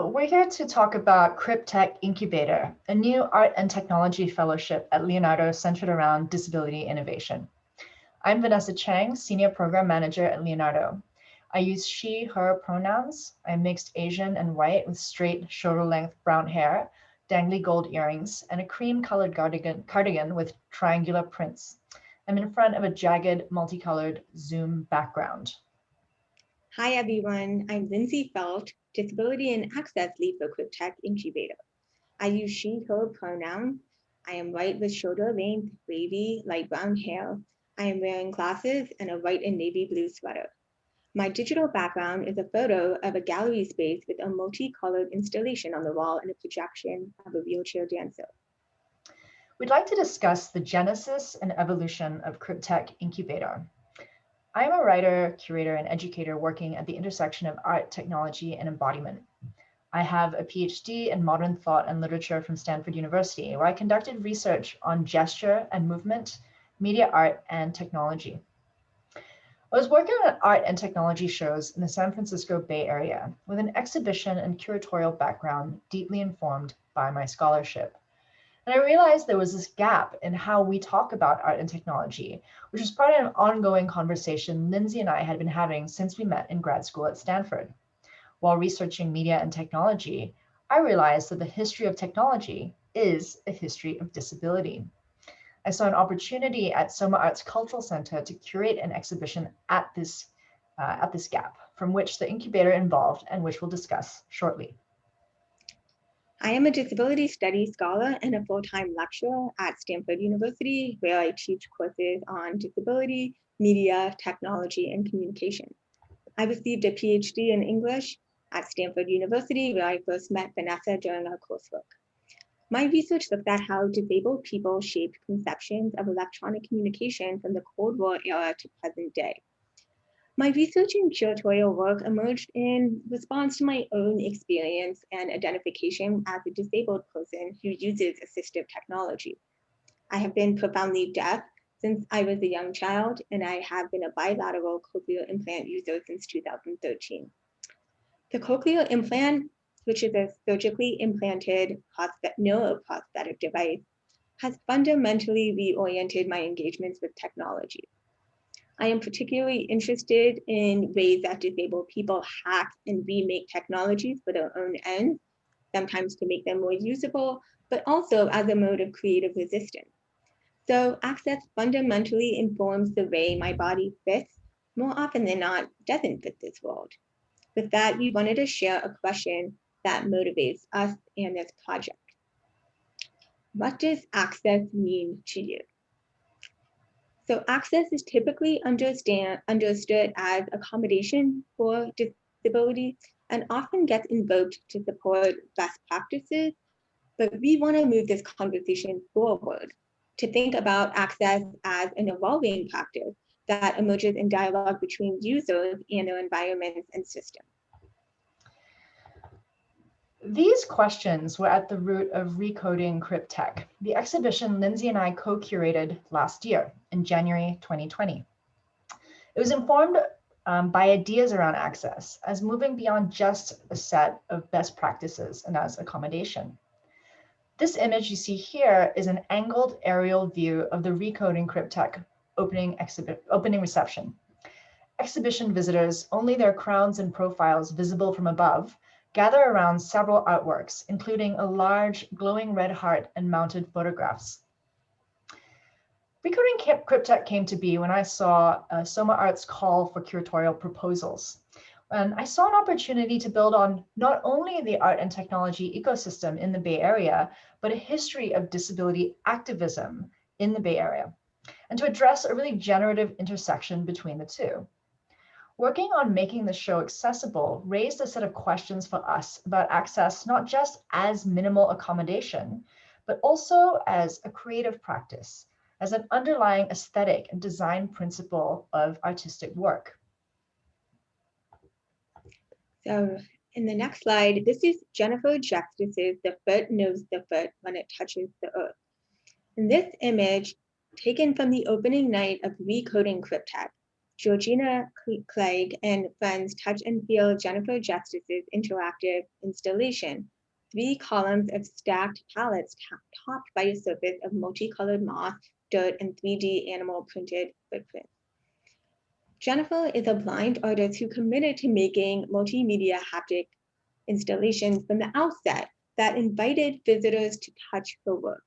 So we're here to talk about CripTech Incubator, a new art and technology fellowship at Leonardo centered around disability innovation. I'm Vanessa Chang, Senior Program Manager at Leonardo. I use she, her pronouns. I'm mixed Asian and white with straight shoulder-length brown hair, dangly gold earrings, and a cream-colored cardigan with triangular prints. I'm in front of a jagged, multicolored Zoom background. Hi everyone, I'm Lindsay Felt, Disability and Access Lead for CripTech Incubator. I use she, her pronoun. I am white with shoulder length, wavy, light brown hair. I am wearing glasses and a white and navy blue sweater. My digital background is a photo of a gallery space with a multicolored installation on the wall and a projection of a wheelchair dancer. We'd like to discuss the genesis and evolution of CripTech Incubator. I'm a writer, curator, and educator working at the intersection of art, technology, and embodiment. I have a PhD in modern thought and literature from Stanford University, where I conducted research on gesture and movement, media art, and technology. I was working on art and technology shows in the San Francisco Bay Area with an exhibition and curatorial background deeply informed by my scholarship. And I realized there was this gap in how we talk about art and technology, which was part of an ongoing conversation Lindsay and I had been having since we met in grad school at Stanford. While researching media and technology, I realized that the history of technology is a history of disability. I saw an opportunity at Soma Arts Cultural Center to curate an exhibition at this gap, from which the incubator involved and which we'll discuss shortly. I am a disability studies scholar and a full-time lecturer at Stanford University, where I teach courses on disability, media, technology, and communication. I received a PhD in English at Stanford University, where I first met Vanessa during our coursework. My research looked at how disabled people shaped conceptions of electronic communication from the Cold War era to present day. My research and curatorial work emerged in response to my own experience and identification as a disabled person who uses assistive technology. I have been profoundly deaf since I was a young child, and I have been a bilateral cochlear implant user since 2013. The cochlear implant, which is a surgically implanted neuroprosthetic device, has fundamentally reoriented my engagements with technology. I am particularly interested in ways that disabled people hack and remake technologies for their own ends, sometimes to make them more usable, but also as a mode of creative resistance. So access fundamentally informs the way my body fits, more often than not, doesn't fit this world. With that, we wanted to share a question that motivates us and this project. What does access mean to you? So access is typically understood as accommodation for disability and often gets invoked to support best practices, but we want to move this conversation forward to think about access as an evolving practice that emerges in dialogue between users and their environments and systems. These questions were at the root of Recoding Cryptek, the exhibition Lindsay and I co-curated last year in January 2020. It was informed by ideas around access as moving beyond just a set of best practices and as accommodation. This image you see here is an angled aerial view of the Recoding Cryptek opening reception. Exhibition visitors, only their crowns and profiles visible from above, gather around several artworks, including a large glowing red heart and mounted photographs. Recoding Cryptek came to be when I saw Soma Arts' call for curatorial proposals. And I saw an opportunity to build on not only the art and technology ecosystem in the Bay Area, but a history of disability activism in the Bay Area, and to address a really generative intersection between the two. Working on making the show accessible raised a set of questions for us about access, not just as minimal accommodation, but also as a creative practice, as an underlying aesthetic and design principle of artistic work. So in the next slide, this is Jennifer Justice's "The Foot Knows the Foot When It Touches the Earth." In this image, taken from the opening night of Recoding Cryptek, Georgina Clegg and friends touch and feel Jennifer Justice's interactive installation, 3 columns of stacked pallets topped by a surface of multicolored moss, dirt, and 3D animal printed footprints. Jennifer is a blind artist who committed to making multimedia haptic installations from the outset that invited visitors to touch her work.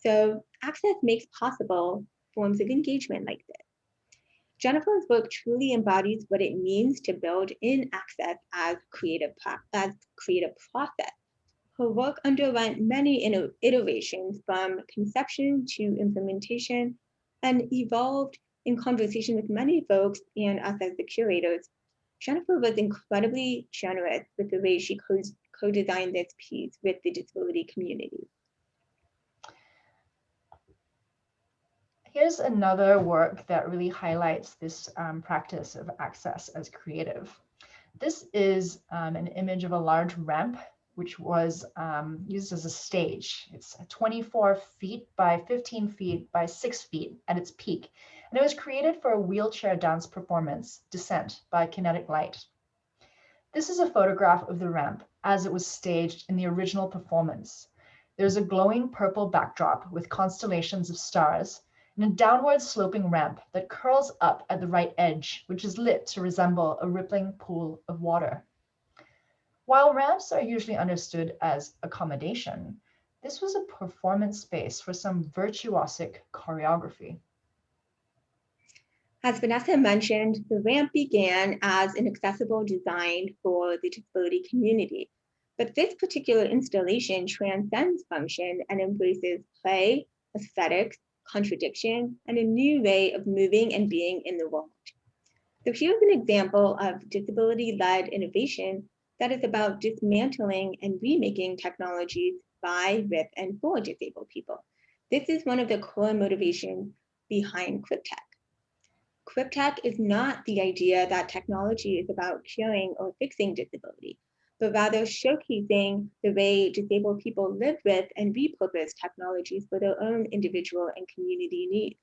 So Access makes possible forms of engagement like this. Jennifer's work truly embodies what it means to build in Access as creative process. Her work underwent many iterations from conception to implementation and evolved in conversation with many folks and us as the curators. Jennifer was incredibly generous with the way she co-designed this piece with the disability community. Here's another work that really highlights this practice of access as creative. This is an image of a large ramp, which was used as a stage. It's 24 feet by 15 feet by 6 feet at its peak. And it was created for a wheelchair dance performance, Descent by Kinetic Light. This is a photograph of the ramp as it was staged in the original performance. There's a glowing purple backdrop with constellations of stars and a downward sloping ramp that curls up at the right edge, which is lit to resemble a rippling pool of water. While ramps are usually understood as accommodation, this was a performance space for some virtuosic choreography. As Vanessa mentioned, the ramp began as an accessible design for the disability community, but this particular installation transcends function and embraces play, aesthetics, contradiction, and a new way of moving and being in the world. So here's an example of disability-led innovation that is about dismantling and remaking technologies by, with, and for disabled people. This is one of the core motivations behind CripTech. CripTech is not the idea that technology is about curing or fixing disability, but rather showcasing the way disabled people live with and repurpose technologies for their own individual and community needs.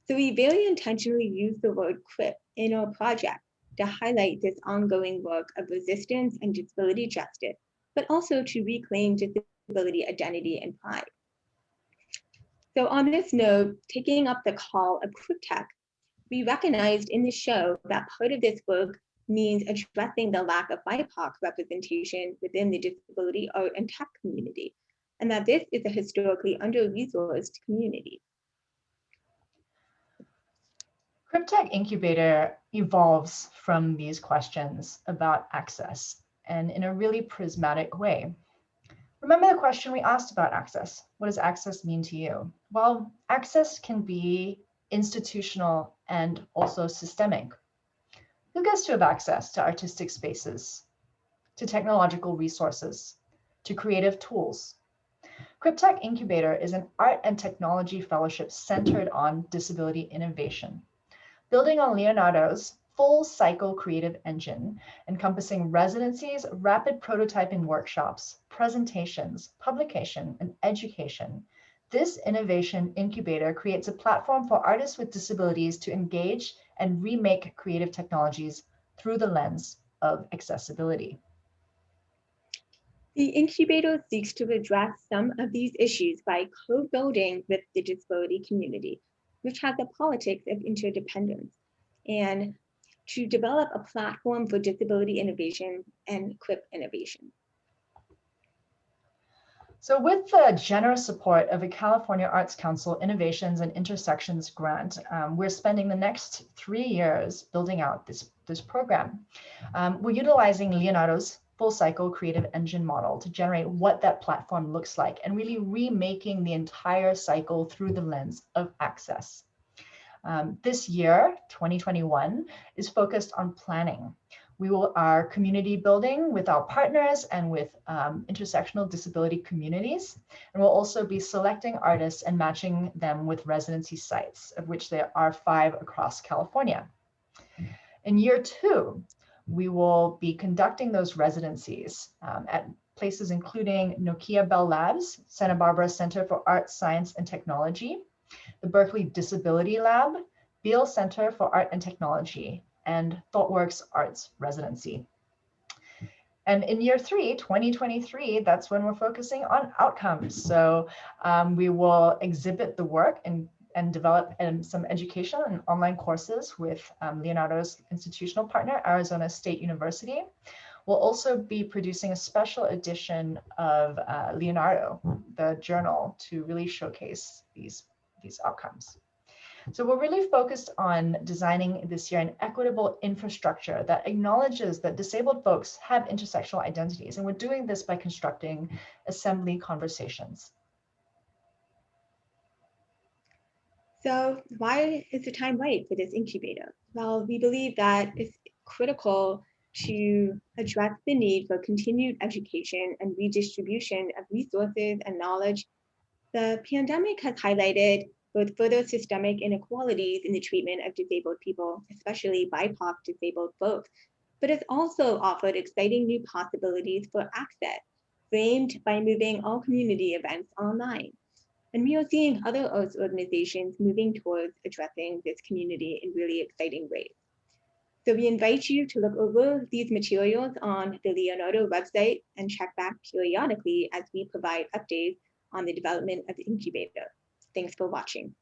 So we very intentionally use the word CRIP in our project to highlight this ongoing work of resistance and disability justice, but also to reclaim disability identity and pride. So on this note, taking up the call of CripTech, we recognized in the show that part of this work means addressing the lack of BIPOC representation within the disability art and tech community, and that this is a historically under-resourced community. CripTech Incubator evolves from these questions about access, and in a really prismatic way. Remember the question we asked about access. What does access mean to you? Well, access can be institutional and also systemic. Who gets to have access to artistic spaces, to technological resources, to creative tools? CripTech Incubator is an art and technology fellowship centered on disability innovation. Building on Leonardo's full cycle creative engine, encompassing residencies, rapid prototyping workshops, presentations, publication, and education, this innovation incubator creates a platform for artists with disabilities to engage and remake creative technologies through the lens of accessibility. The incubator seeks to address some of these issues by co-building with the disability community, which has a politics of interdependence, and to develop a platform for disability innovation and CRIP innovation. So with the generous support of the California Arts Council Innovations and Intersections Grant, we're spending the next 3 years building out this program. We're utilizing Leonardo's full cycle creative engine model to generate what that platform looks like and really remaking the entire cycle through the lens of access. This year, 2021, is focused on planning. We are community building with our partners and with intersectional disability communities. And we'll also be selecting artists and matching them with residency sites, of which there are 5 across California. In year 2, we will be conducting those residencies at places including Nokia Bell Labs, Santa Barbara Center for Art, Science, and Technology, the Berkeley Disability Lab, Beal Center for Art and Technology, and ThoughtWorks Arts Residency. And in year 3, 2023, that's when we're focusing on outcomes. So we will exhibit the work and develop some education and online courses with Leonardo's institutional partner, Arizona State University. We'll also be producing a special edition of Leonardo, the journal, to really showcase these outcomes. So we're really focused on designing this year an equitable infrastructure that acknowledges that disabled folks have intersectional identities. And we're doing this by constructing assembly conversations. So why is the time right for this incubator? Well, we believe that it's critical to address the need for continued education and redistribution of resources and knowledge. The pandemic has highlighted both further systemic inequalities in the treatment of disabled people, especially BIPOC disabled folks, but it's also offered exciting new possibilities for access, framed by moving all community events online. And we are seeing other arts organizations moving towards addressing this community in really exciting ways. So we invite you to look over these materials on the Leonardo website and check back periodically as we provide updates on the development of the incubator. Thanks for watching.